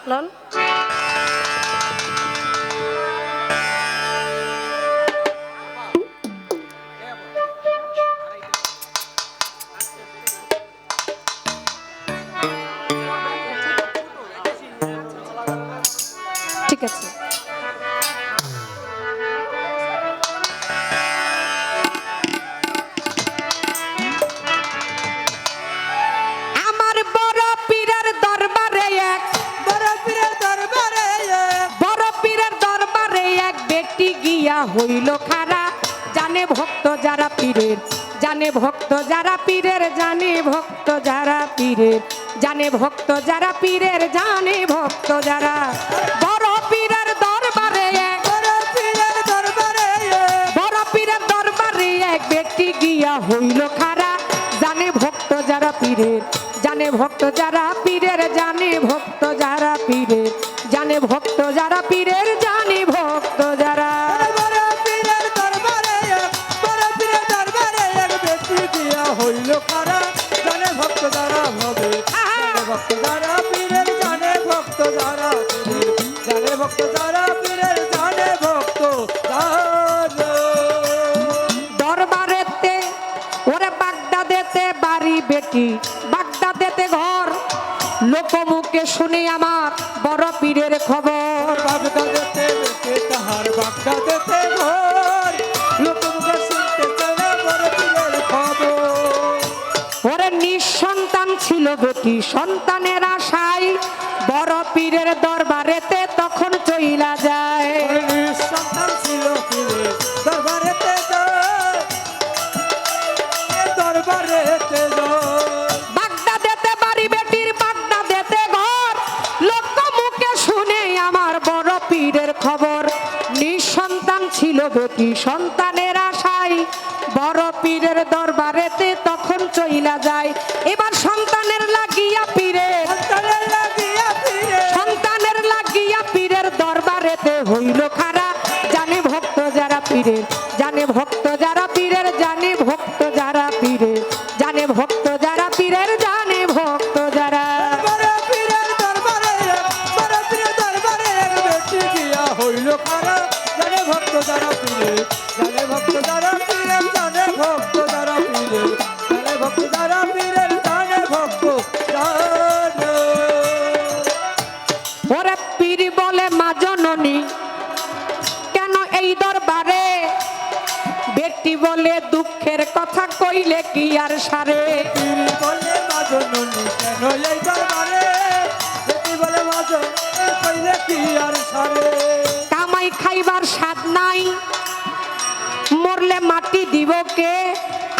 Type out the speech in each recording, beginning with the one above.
Loan ঠিক আছে। আমার বড় পীরের দরবারে এক বেটি গিয়া হইল খারা, জানে ভক্ত যারা পীরের, জানে ভক্ত যারা পীরের, জানে ভক্ত যারা পীরের, জানে ভক্ত যারা পীরের, জানে ভক্ত যারা। বড় পীরের দরবারে এক বেটি গিয়া হইল খারা, জানে ভক্ত যারা পীরের, জানে ভক্ত যারা পীরের, জানে ভক্ত যারা পীরের, জানে ভক্ত যারা পীরের, জানে ভক্ত যারা। হইল কারা জানে ভক্ত যারা ভবে, জানে ভক্ত যারা পীরের, জানে ভক্ত যারা পীরের, জানে ভক্ত যারা পীরের, জানে ভক্ত যারা। দরবারেতে ওরে বাগদাদেতে বাড়ি বেটি, বাগদাদেতে ঘর, লোকমুখে শুনি আমার বড় পীরের খবর। বাগদাদেতে বেটে তাহার বাগদাদেতে ঘর, লোকমুখে শুনতে চলে বড় পীরের খবর। ওরে নিঃসন্তান ছিল বেটি, সন্তানের আশায় বড় পীরের দরবারেতে তখন চইলা যায়। সন্তান ছিল পীরের দরবারেতে যায়, দরবারেতে যায়। বাগদাদেতে বাড়ি বেটির, বাগদাদেতে ঘর, লোকমুখে শুনে আমার বড় পীরের খবর। নিঃসন্তান ছিল বেটি, সন্তানের আশায় বড় পীরের দরবারেতে তখন চইলা যায়। এবার সন্তানের লাগিয়া পীরের, সন্তানের লাগিয়া পীরের দরবারেতে হইল খারা, জানে ভক্ত যারা পীরের, জানে ভক্ত যারা পীরের, জানে ভক্ত যারা পীরের, জানে ভক্ত যারা পীরের, জানে ভক্ত যারা। বড় পীরের দরবারে, বড় পীরের দরবারে এক বেটি গিয়া হইল কারা, জানে ভক্ত যারা পীরের, জানে ভক্ত যারা পীরের, জানে ভক্ত যারা পীরের, জানে ভক্ত যারা পীরের, জানে ভক্ত যারা। ওরে পীর বলে মা জননী কেন এই দরবারে, বেটি বলে দুঃখের কথা কইলে কি আর সারে। পীর বলে মা জননী কেন এই দরবারে, বেটি বলে মা জননী কইলে কি আর সারে। কামাই খাইবার স্বাদ নাই, মরলে মাটি দিব কে,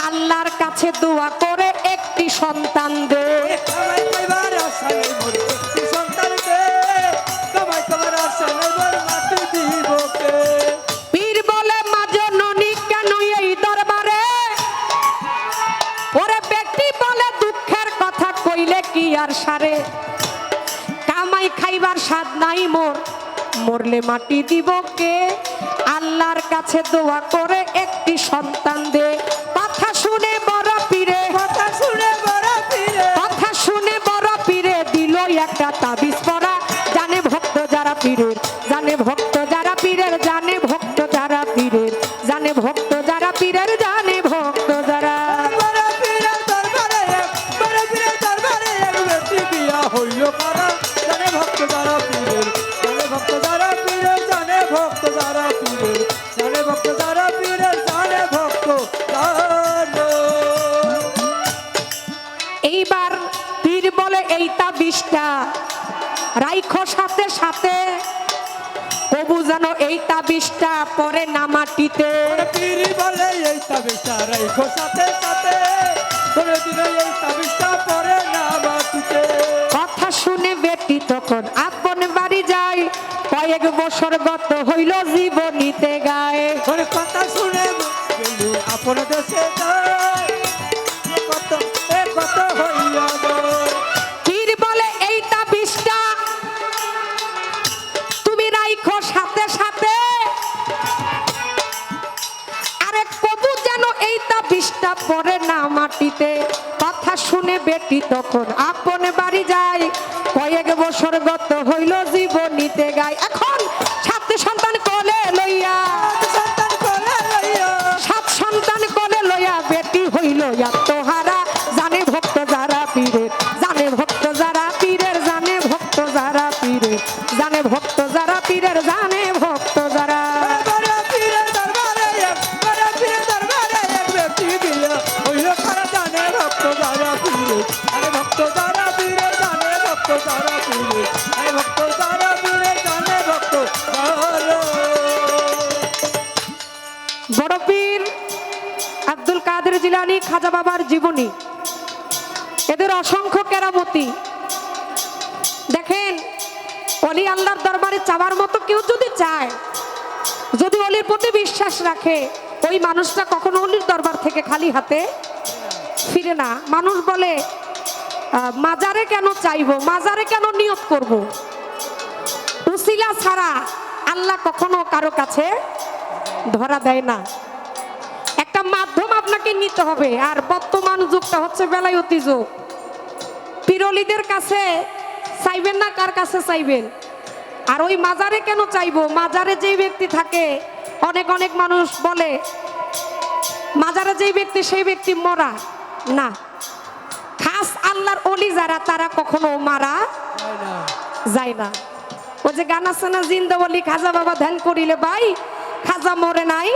আল্লাহর কাছে দোয়া করে একটি সন্তান দে। কামাই খাইবার আশা নেই মোর একটি সন্তান দে, কামাই খাইবার আশা নেই মোর মাটি দিব কে। পীর বলে মা জননী কেন এই দরবারে, ওরে বেটি বলে দুঃখের কথা কইলে কি আর সারে। কামাই খাইবার স্বাদ নাই মোর, মরলে মাটি দিব কে, আল্লাহর কাছে দোয়া করে একটি সন্তান দে। কথা শুনে বড় পীরে, কথা শুনে বড় পীরে, কথা শুনে বড় পীরে দিল একটা তাবিজ পরা, জানে ভক্ত যারা পীরের, জানে ভক্ত যারা পীরের, জানে ভক্ত যারা পীরের, জানে ভক্ত যারা পীরের, জানে ভক্ত যারা। বড় পীরের দরবারে, বড় পীরের দরবারে এক বেটি গিয়া হইল কারা, জানে ভক্ত যারা পীরের, জানে ভক্ত যারা পীরের, জানে ভক্ত যারা পীরের, জানে ভক্ত যারা পীরের, জানে ভক্ত যারা। এইবার পীর বলে এই তাবিজটা রাইখো সাথে সাথে, কবু যেন এই তাবিজটা পরে না মাটিতে। পীর বলে এই তাবিজটা রাইখো সাথে সাথে, কোনদিন এই তাবিজটা পরে না মাটিতে। কথা শুনে বেটি তখন আপন বাড়ি যায়, কয়েক বছর গত হইল জীবনীতে গায়ে। ওরে কথা শুনে গেলু আপন দেশে যায়, কত কত হইয়া যায়। পীর বলে এই তাবিজটা তুমি রাইখো সাথে সাথে, আরে কবু যেন এই তাবিজটা পরে না মাটিতে। কথা শুনে বেটি তখন আপন বাড়ি বাড়ি যাই, কয়েক বছর গত হইল জীবনীতে গাই। এখন 7 সন্তান কোলে লইয়া, সন্তান কোলে লইয়া 7 সন্তান কোলে লইয়া বেটি হইল আত্মহারা। জানে ভক্ত যারা পীরের, জানে ভক্ত যারা পীরের, জানে ভক্ত যারা পীরের, জানে ভক্ত যারা পীরের, জানে ভক্ত যারা। বড় পীরের দরবারে বড় পীরের দরবারে এক ব্যক্তি গিয়া হইল খারা। জানে ভক্ত যারা পীরের, আরে ভক্ত যারা পীরের, জানে ভক্ত যারা পীরের, আরে ভক্ত যারা পীরের, জানে ভক্ত যারা। বড় পীর আব্দুল কাদের জিলানী, খাজা বাবার জীবনী, এদের অসংখ্য কেরামতি দেখেন। অলি আল্লাহর দরবারে চাওয়ার মতো কেউ যদি চায়, যদি অলির প্রতি বিশ্বাস রাখে, ওই মানুষটা কখনো অলির দরবার থেকে খালি হাতে ফিরে না। মানুষ বলে মাজারে কেন চাইবো, মাজারে কেন নিয়ত করব। উসিলা ছাড়া আল্লাহ কখনো কারো কাছে ধরা দেয় না। একটা মাধ্যম আপনাকে নিতে হবে। আর বর্তমান যুগটা হচ্ছে বেলায়তি যুগ। পীরলিদের কাছে চাইবেন না, কার কাছে চাইবেন? আর ওই মাজারে কেন চাইবো? মাজারে যেই ব্যক্তি থাকে, অনেক অনেক মানুষ বলে মাজারে যেই ব্যক্তি সেই ব্যক্তি মরা না। খাস আল্লাহর অলি যারা, তারা কখনো মারা যায় না। ওই যে গান আছে না, জিন্দা বলি খাজা বাবা ধ্যান করিলে ভাই, খাজা মরে নাই,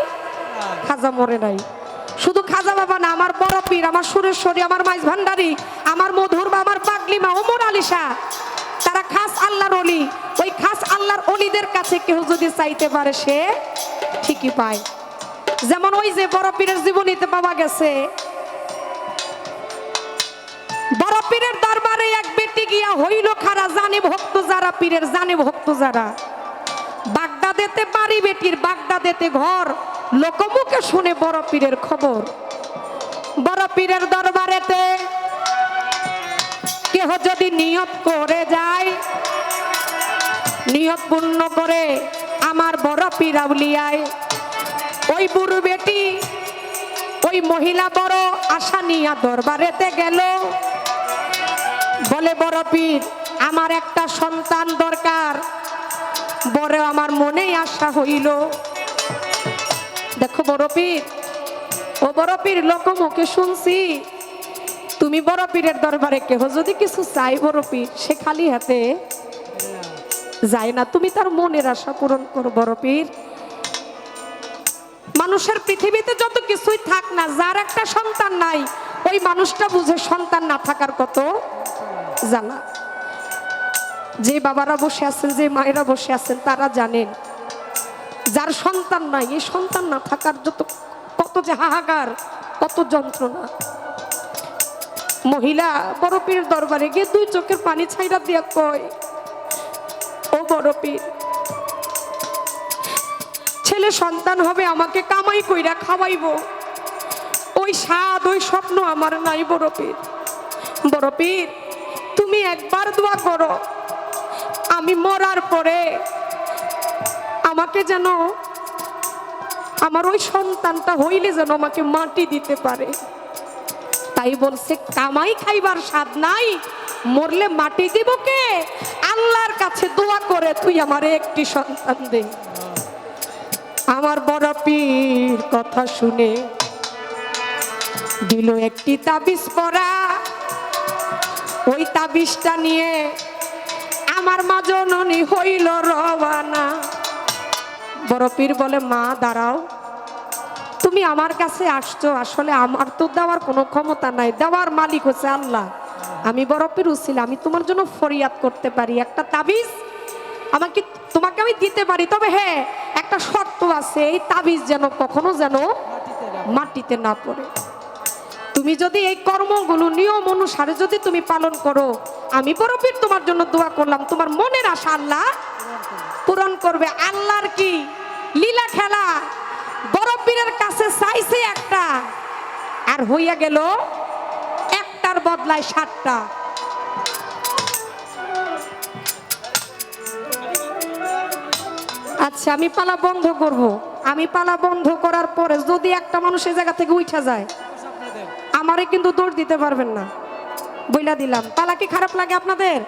খাজা মরে নাই। শুধু খাজা বাবা না, আমার বড় পীর, আমার সুরেশ্বরী, আমার মাইজ ভান্ডারী, আমার মধুর বা আমার পাগলিমা ওমর আলিশা, তারা খাস আল্লাহর অলি। ওই খাস আল্লাহর অলিদের কাছে কেউ যদি চাইতে পারে, সে ঠিকই পায়। যেমন ওই যে বড় পীরের জীবনীতে পাওয়া গেছে, বড় পীরের দরবারে এক বেটি গিয়া হইল খারা। জানে ভক্ত যারা পীরের, জানে ভক্ত যারা। বাগদাদেতে বাড়ি বেটির, বাগদাদেতে ঘর, লোকমুখে শুনে বড় পীরের খবর। বড় পীরের দরবারেতে কেহ যদি নিয়ত করে যায়, নিয়ত পূর্ণ করে আমার বড় পীর আউলিয়ায়। ওই বুড়ো বেটি, ওই মহিলা বড় আশা নিয়া দরবারেতে গেল। বলে বড় পীর, আমার একটা সন্তান দরকার, বড় আমার মনেই আশা হইল। দেখো বড় পীর, ও বড় পীর, লোকমুখে শুনছি তুমি বড় পীরের দরবারে কেহ যদি কিছু চাই, বড় পীর সে খালি হাতে যায় না। তুমি তার মনের আশা পূরণ করো বড় পীর। মানুষের পৃথিবীতে যত কিছুই থাক না, যার একটা সন্তান নাই, ওই মানুষটা বুঝে সন্তান না থাকার কত জ্বালা। যে বাবারা বসে আছেন, যে মায়েরা বসে আছেন, তারা জানেন যার সন্তান নাই, এই সন্তান না থাকার যত কত যে হাহাকার, কত যন্ত্রণা। মহিলা বড় পীরের দরবারে গিয়ে 2 চোখের পানি ছাইরা দিয়া কয়, ও বড় পীর, ছেলে সন্তান হবে, আমাকে কামাই কইরা খাওয়াইবো, ওই স্বাদ, ওই স্বপ্ন আমার নাই বড় পীর। বড় পীর, তুমি একবার দোয়া করো, আমি মরার পরে আমাকে যেন, আমার ওই সন্তানটা হইলে যেন আমাকে মাটি দিতে পারে। তাই বলছে, কামাই খাইবার স্বাদ নাই, মরলে মাটি দিব কে? আল্লাহর কাছে দোয়া করে তুই আমারে একটি সন্তান দে। আমার বড় পীর কথা শুনে দিল একটি তাবিজ পরা। ওই তাবিজটা নিয়ে আমার মা জননী হইল রওনা। বড় পীর বলে, মা দাঁড়াও, তুমি আমার কাছে আসছো, আসলে আমার তো দেওয়ার কোনো ক্ষমতা নাই, দেওয়ার মালিক হচ্ছে আল্লাহ। আমি বড় পীর উছিলা, আমি তোমার জন্য ফরিয়াদ করতে পারি, একটা তাবিজ আমাকে, তোমাকে আমি দিতে পারি, তবে হ্যাঁ একটা শর্ত আছে, এই তাবিজ যেন কখনো যেন মাটিতে না পড়ে। তুমি যদি এই কর্মগুলো নিয়ম অনুসারে যদি তুমি পালন করো, আমি বড় পীর তোমার জন্য দোয়া করলাম, তোমার মনের আশা আল্লাহ পূরণ করবে। আল্লাহর কি লীলা খেলা! বড় পীরের কাছে চাইছে একটা, আর হইয়া গেল একটার বদলায় 7টা। আচ্ছা, আমি পালা বন্ধ করব। আমি পালা বন্ধ করার পরে যদি একটা মানুষ এই জায়গা থেকে উঠা যায়, আমারে কিন্তু দৌড় দিতে পারবেন না। বইলা দিলাম। পালা কি খারাপ লাগে আপনাদের?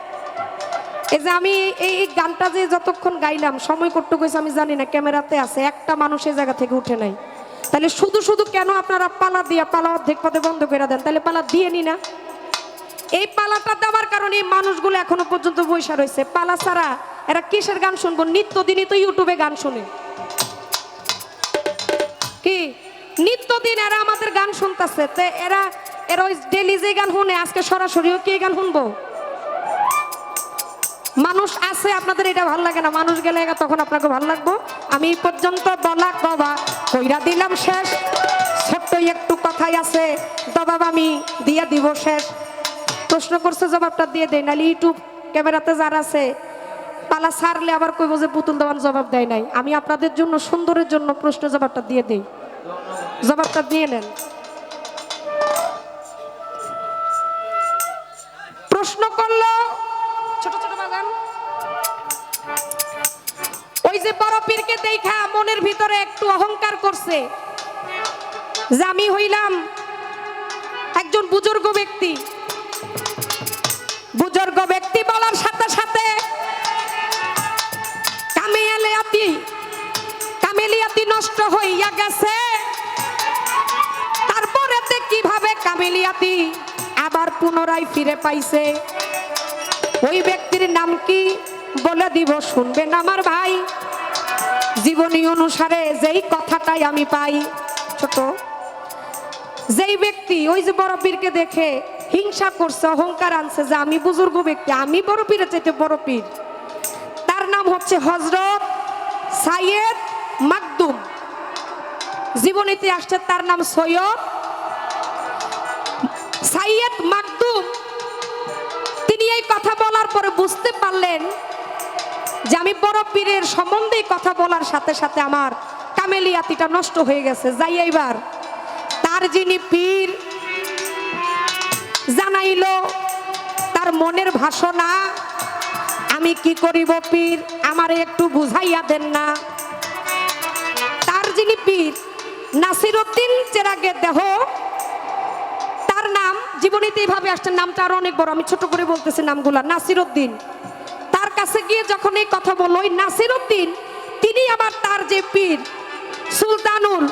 এই যে আমি এই গানটা যে যতক্ষণ গাইলাম সময় করতে গেছে আমি জানি না, ক্যামেরাতে আছে, একটা মানুষ এই জায়গা থেকে উঠে নাই। তাহলে শুধু শুধু কেন আপনারা পালা দিয়া পালা অর্ধেক পথে বন্ধ করে দেন? তাহলে পালা দিয়ে নি না। এই পালাটা দেওয়ার কারণে এই মানুষগুলো এখনো পর্যন্ত বৈশা রয়েছে। পালা ছাড়া এরা কিসের গান শুনবো? নিত্যদিনই তো ইউটিউবে গান শুনে। কি নিত্যদিন এরা আমাদের গান শুনতেছে, তো এরা ওই ডেলি যে গান শুনে আজকে সরাসরিও কি গান শুনবো? মানুষ আছে, আপনাদের এটা ভালো লাগে না, মানুষ গেলে তখন আপনাকে ভালো লাগবো। আমি এই পর্যন্ত বলা কবা কইরা দিলাম শেষ। ছোট্ট একটু কথাই আছে, জবাব আমি দিয়ে দিব শেষ। প্রশ্ন করছে জবাবটা দিয়ে দেয়, নাহলে ইউটিউব ক্যামেরাতে যারা আছে পালা ছাড়লে আবার কইব যে পুতুল দেওয়ার জবাব দেয় নাই। আমি আপনাদের জন্য সুন্দরের জন্য প্রশ্ন জবাবটা দিয়ে দেই, জবাবটা দিয়ে নেন। প্রশ্ন করলো ছোট ছোট বাগান, ওই যে বড় পীরকে দেখা মনের ভিতরে একটু অহংকার করছে যে আমি হইলাম একজন বুজুর্গ ব্যক্তি। বুজুর্গ ব্যক্তি বলার সাথে সাথে কামেলিয়াতি নষ্ট হইয়া গেছে। তারপরে কিভাবে কামেলিয়াতি আবার পুনরায় ফিরে পাইছে, ওই ব্যক্তির নাম কি বলে দিব, শুনবেন আমার ভাই। জীবনী অনুসারে যেই কথাটাই আমি পাই, ছোট যেই ব্যক্তি ওই যে বড় পীরকে দেখে হিংসা করছে, অহংকার আনছে যে আমি বুজুর্গ ব্যক্তি, আমি বড় পীরের চাইতে বড় পীর, তার নাম হচ্ছে হযরত সাইয়েদ মাকদুম। জীবনীতে আসছে তার নাম সৈয়দ সাইয়েদ মাকদুম। তিনি এই কথা বলার পরে বুঝতে পারলেন যে আমি বড় পীরের সম্বন্ধে কথা বলার সাথে সাথে আমার কামেলিয়াতিটা নষ্ট হয়ে গেছে। যাই এইবার তার যিনি পীর জানাইলো তার মনের ভাষণা, আমি কি করিব পীর, আমারে একটু বুঝাইয়া দেন না। তার যিনি পীর নাসিরউদ্দিন চেরাগে দেহ, তার নাম জীবনীতে এইভাবে আসছে, নামটা আরো অনেক বড়, আমি ছোট করে বলতেছি নামগুলা। নাসিরউদ্দিন তার কাছে গিয়ে যখন এই কথা বলল, ওই নাসিরউদ্দিন তিনি আবার তার যে পীর সুলতানুল